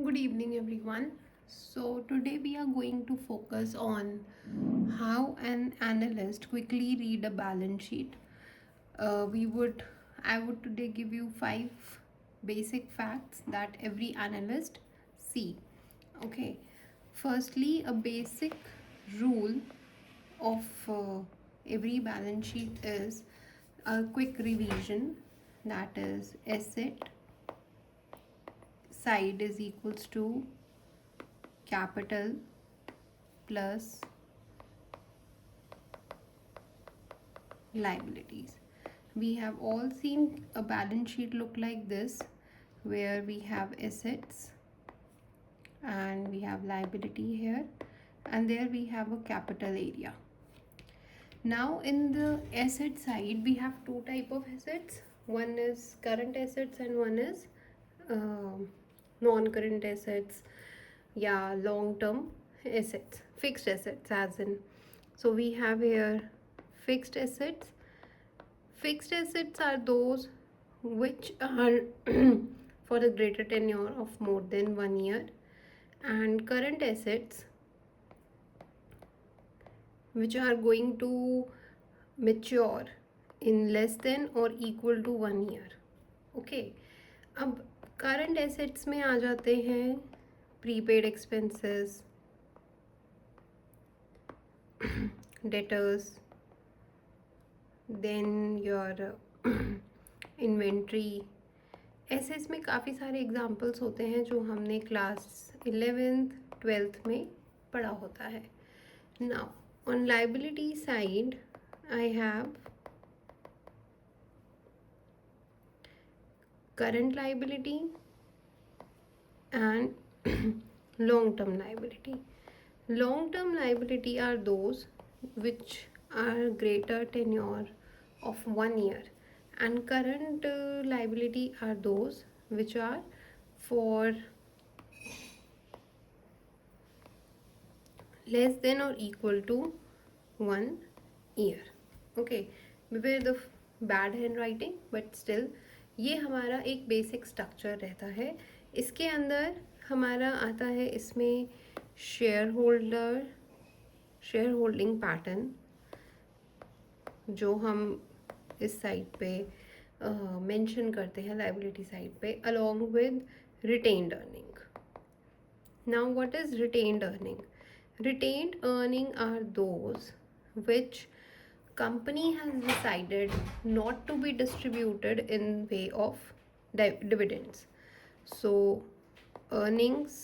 Good evening, everyone. So, today we are going to focus on how an analyst quickly read a balance sheet. We would, I would today give you five basic facts that every analyst see. Okay. Firstly, a basic rule of every balance sheet is a quick revision, that is asset side is equals to capital plus liabilities. We have all seen a balance sheet look like this, where we have assets and we have liability here, and there we have a capital area. Now in the asset side we have two type of assets. One is current assets and one is non-current assets, yeah, long-term assets, fixed assets as in. So we have here fixed assets. Fixed assets are those which are for a greater tenure of more than 1 year, and current assets which are going to mature in less than or equal to 1 year. Okay, अब current assets में आ जाते हैं prepaid expenses, debtors, then your inventory. ऐसे इसमें काफ़ी सारे examples होते हैं जो हमने क्लास 11th 12th में पढ़ा होता है. Now on liability side I have current liability and long term liability. Long term liability are those which are greater tenure of 1 year, and current liability are those which are for less than or equal to 1 year. Okay, beware the bad handwriting, but still ये हमारा एक basic structure रहता है. इसके अंदर हमारा आता है इसमें शेयर होल्डिंग पैटर्न, जो हम इस साइड पे मेंशन करते हैं लाइबिलिटी साइड पे, along with retained earning. Now what is retained earning? Retained earning are those which company has decided not to be distributed in way of dividends. So earnings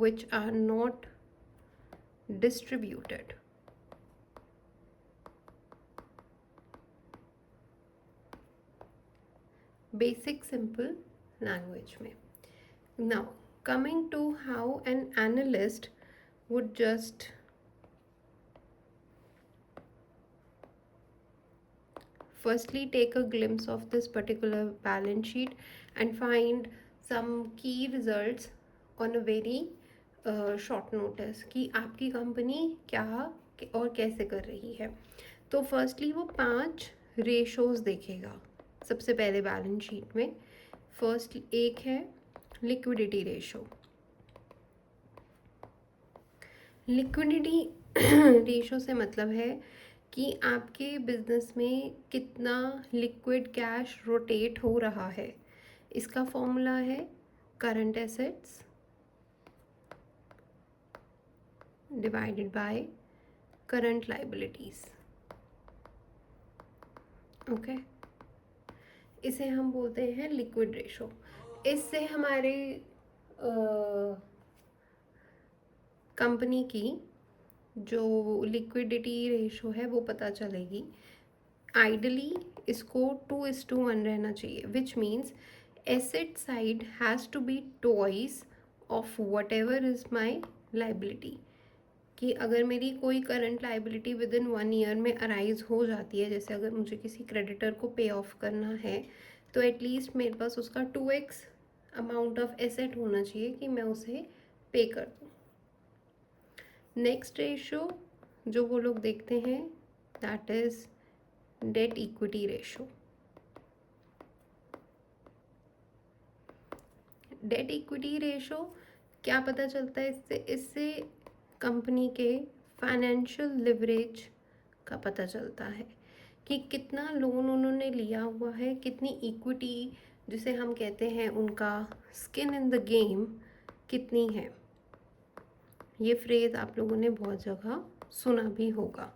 which are not distributed basic simple language में. Now coming to how an analyst would just firstly take a glimpse of this particular balance sheet and find some key results on a very short notice कि आपकी company क्या और कैसे कर रही है. तो फर्स्टली वो 5 रेशोज़ देखेगा सबसे पहले बैलेंस शीट में. फर्स्ट एक है लिक्विडिटी रेशो. लिक्विडिटी रेशो से मतलब है कि आपके बिजनेस में कितना लिक्विड कैश रोटेट हो रहा है. इसका फॉर्मूला है current assets divided by current liabilities. Okay, इसे हम बोलते हैं लिक्विड रेशो. इससे हमारे कंपनी की जो लिक्विडिटी रेशो है वो पता चलेगी. आइडली इसको 2:1 रहना चाहिए, which means asset side has to be twice of whatever is my liability. कि अगर मेरी कोई current liability within 1 year में अराइज हो जाती है, जैसे अगर मुझे किसी क्रेडिटर को पे ऑफ करना है, तो एटलीस्ट मेरे पास उसका 2x अमाउंट ऑफ एसेट होना चाहिए कि मैं उसे पे कर दूँ. नेक्स्ट रेशो जो वो लोग देखते हैं that is debt equity ratio. Debt equity ratio क्या पता चलता है इससे? इससे कंपनी के फाइनेंशियल लिवरेज का पता चलता है कि कितना लोन उन्होंने लिया हुआ है, कितनी इक्विटी जिसे हम कहते हैं उनका स्किन इन द गेम कितनी है। ये फ्रेज़ आप लोगों ने बहुत जगह सुना भी होगा।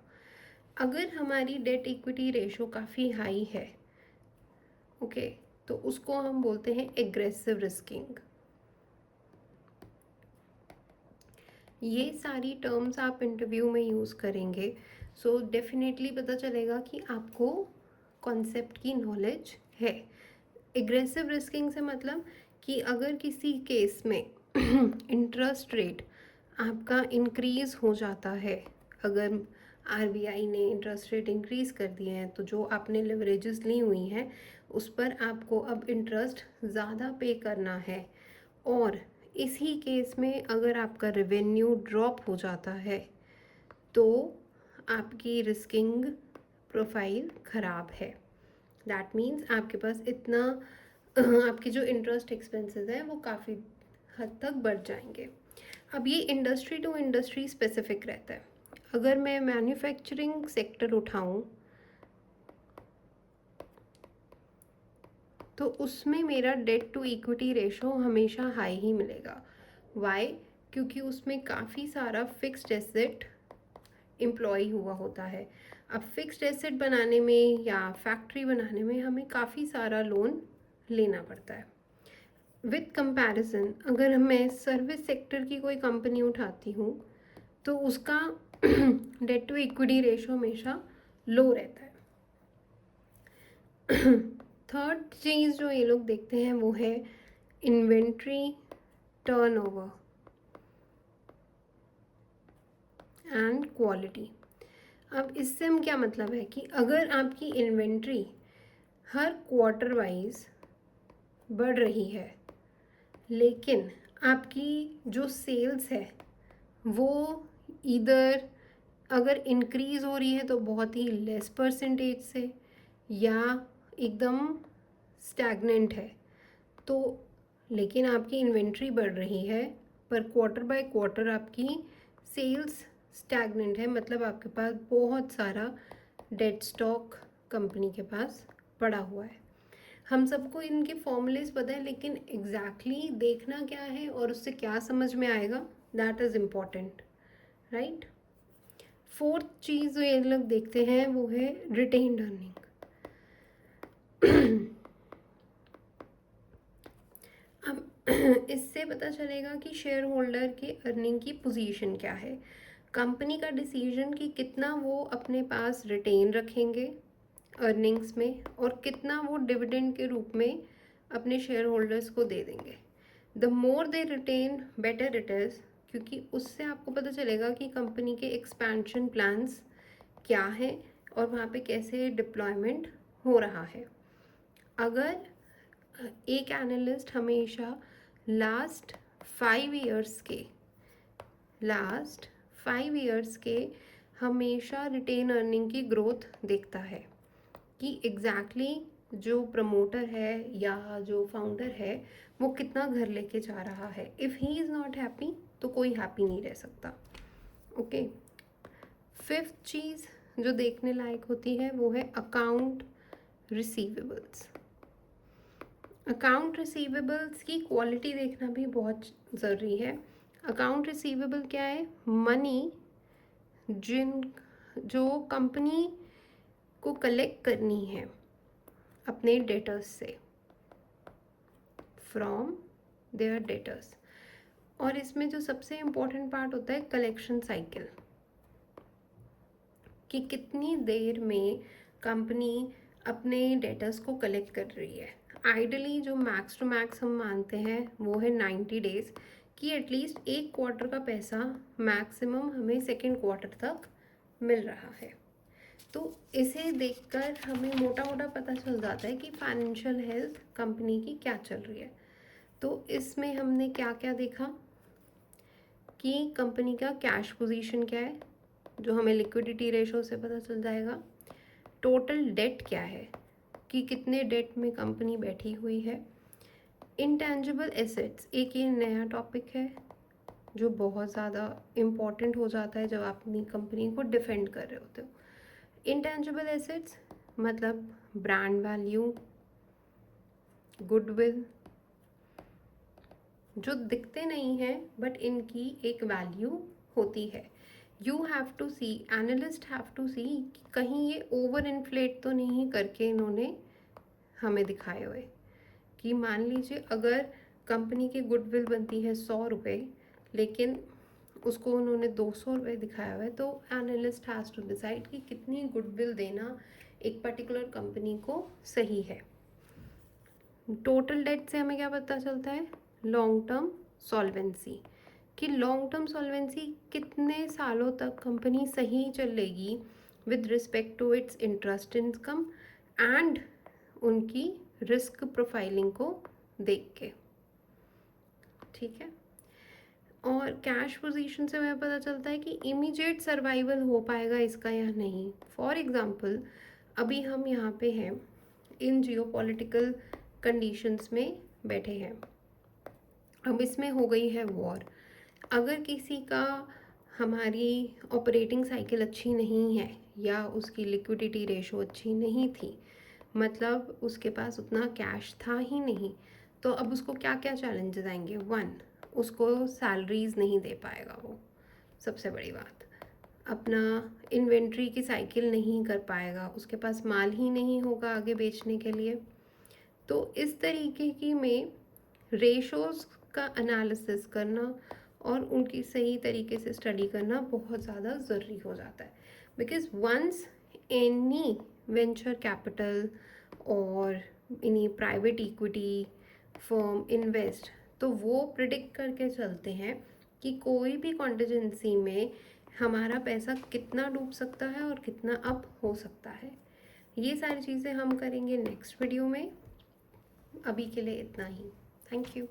अगर हमारी डेट इक्विटी रेशो काफ़ी हाई है, ओके, तो उसको हम बोलते हैं एग्रेसिव रिस्किंग। ये सारी टर्म्स आप इंटरव्यू में यूज़ करेंगे, सो डेफिनेटली पता चलेगा कि आपको कॉन्सेप्ट की नॉलेज है। एग्रेसिव रिस्किंग से मतलब कि अगर किसी केस में इंटरेस्ट रेट आपका इंक्रीज़ हो जाता है, अगर आरबीआई ने इंटरेस्ट रेट इंक्रीज़ कर दिए हैं, तो जो आपने लिवरेजेस ली हुई हैं उस पर आपको अब इंटरेस्ट ज़्यादा पे करना है, और इसी केस में अगर आपका रेवेन्यू ड्रॉप हो जाता है तो आपकी रिस्किंग प्रोफाइल ख़राब है। दैट मीन्स आपके पास इतना आपके जो इंटरेस्ट एक्सपेंसेस हैं वो काफ़ी हद तक बढ़ जाएंगे। अब ये इंडस्ट्री टू इंडस्ट्री स्पेसिफिक रहता है। अगर मैं मैन्युफैक्चरिंग सेक्टर उठाऊं तो उसमें मेरा डेट टू इक्विटी रेशो हमेशा हाई ही मिलेगा। वाई? क्योंकि उसमें काफ़ी सारा फिक्स्ड एसेट एम्प्लॉय हुआ होता है। अब फिक्स्ड एसेट बनाने में या फैक्ट्री बनाने में हमें काफ़ी सारा लोन लेना पड़ता है। विथ कंपैरिजन अगर मैं सर्विस सेक्टर की कोई कंपनी उठाती हूँ तो उसका डेट टू इक्विटी रेशो हमेशा लो रहता है। थर्ड चीज़ जो ये लोग देखते हैं वो है इन्वेंट्री टर्नओवर एंड क्वालिटी। अब इससे हम क्या मतलब है कि अगर आपकी इन्वेंट्री हर क्वार्टर वाइज बढ़ रही है लेकिन आपकी जो सेल्स है वो इधर अगर इंक्रीज़ हो रही है तो बहुत ही लेस परसेंटेज से, या एकदम स्टैग्नेंट है, तो लेकिन आपकी इन्वेंट्री बढ़ रही है पर क्वार्टर बाय क्वार्टर आपकी सेल्स स्टैग्नेंट है, मतलब आपके पास बहुत सारा डेड स्टॉक कंपनी के पास पड़ा हुआ है। हम सबको इनके फॉर्मूलेस पता है, लेकिन एग्जैक्टली देखना क्या है और उससे क्या समझ में आएगा, that is important, right. Fourth चीज़ जो ये लोग देखते हैं वो है रिटेन्ड अर्निंग। अब इससे पता चलेगा कि शेयर होल्डर के अर्निंग की पोजीशन क्या है, कंपनी का डिसीजन कि कितना वो अपने पास रिटेन रखेंगे अर्निंग्स में और कितना वो डिविडेंड के रूप में अपने शेयर होल्डर्स को दे देंगे। The more they retain better it is, क्योंकि उससे आपको पता चलेगा कि कंपनी के एक्सपेंशन प्लान्स क्या हैं और वहाँ पे कैसे डिप्लॉयमेंट हो रहा है। अगर एक एनालिस्ट हमेशा लास्ट 5 इयर्स के हमेशा रिटेन अर्निंग की ग्रोथ देखता है कि एग्जैक्टली जो प्रमोटर है या जो फाउंडर है वो कितना घर लेके जा रहा है। If he is not happy तो कोई हैप्पी नहीं रह सकता, ओके। फिफ्थ चीज़ जो देखने लायक होती है वो है अकाउंट रिसीवेबल्स। अकाउंट रिसीवेबल्स की क्वालिटी देखना भी बहुत ज़रूरी है। अकाउंट रिसीवेबल क्या है? मनी जो कंपनी को कलेक्ट करनी है अपने डेटर्स से, फ्रॉम देयर डेटर्स। और इसमें जो सबसे इम्पोर्टेंट पार्ट होता है कलेक्शन साइकिल, कि कितनी देर में कंपनी अपने डेटर्स को कलेक्ट कर रही है। आइडली जो मैक्स टू मैक्स हम मानते हैं वो है 90 डेज़, कि एटलीस्ट एक क्वार्टर का पैसा मैक्सिमम हमें सेकेंड क्वार्टर तक मिल रहा है। तो इसे देखकर हमें मोटा मोटा पता चल जाता है कि फाइनेंशियल हेल्थ कंपनी की क्या चल रही है। तो इसमें हमने क्या क्या देखा कि कंपनी का कैश पोजीशन क्या है, जो हमें लिक्विडिटी रेशो से पता चल जाएगा। टोटल डेट क्या है, कि कितने डेट में कंपनी बैठी हुई है। इंटेंजिबल एसेट्स एक ये नया टॉपिक है जो बहुत ज़्यादा इम्पॉर्टेंट हो जाता है जब आप अपनी कंपनी को डिफेंड कर रहे होते हो। इंटेंजिबल एसेट्स मतलब ब्रांड वैल्यू, गुडविल, जो दिखते नहीं हैं बट इनकी एक वैल्यू होती है। You have to see, analyst have to see कि कहीं ये ओवर इन्फ्लेट तो नहीं करके इन्होंने हमें दिखाए हुए, कि मान लीजिए अगर कंपनी की गुडविल बनती है 100 रुपये लेकिन उसको उन्होंने 200 रुपये दिखाया हुआ है, तो एनालिस्ट हैज़ टू डिसाइड कि कितनी गुडविल देना एक पर्टिकुलर कंपनी को सही है। टोटल डेट से हमें क्या पता चलता है? लॉन्ग टर्म सॉल्वेंसी, कि लॉन्ग टर्म सॉल्वेंसी कितने सालों तक कंपनी सही चलेगी with respect to its interest income and उनकी रिस्क प्रोफाइलिंग को देख के, ठीक है। और कैश पोजीशन से हमें पता चलता है कि इमीडिएट सर्वाइवल हो पाएगा इसका या नहीं। फॉर एग्जांपल अभी हम यहाँ पे हैं, इन जियोपॉलिटिकल कंडीशंस में बैठे हैं, अब इसमें हो गई है वॉर। अगर किसी का हमारी ऑपरेटिंग साइकिल अच्छी नहीं है या उसकी लिक्विडिटी रेशो अच्छी नहीं थी, मतलब उसके पास उतना कैश था ही नहीं, तो अब उसको क्या क्या चैलेंजेस आएंगे? 1, उसको सैलरीज नहीं दे पाएगा वो, सबसे बड़ी बात। अपना इन्वेंट्री की साइकिल नहीं कर पाएगा, उसके पास माल ही नहीं होगा आगे बेचने के लिए। तो इस तरीके की में रेशोज़ का एनालिसिस करना और उनकी सही तरीके से स्टडी करना बहुत ज़्यादा ज़रूरी हो जाता है। Because once any venture capital और any private equity firm invest, तो वो प्रिडिक्ट करके चलते हैं कि कोई भी कॉन्टिजेंसी में हमारा पैसा कितना डूब सकता है और कितना अप हो सकता है। ये सारी चीज़ें हम करेंगे नेक्स्ट वीडियो में। अभी के लिए इतना ही। Thank you.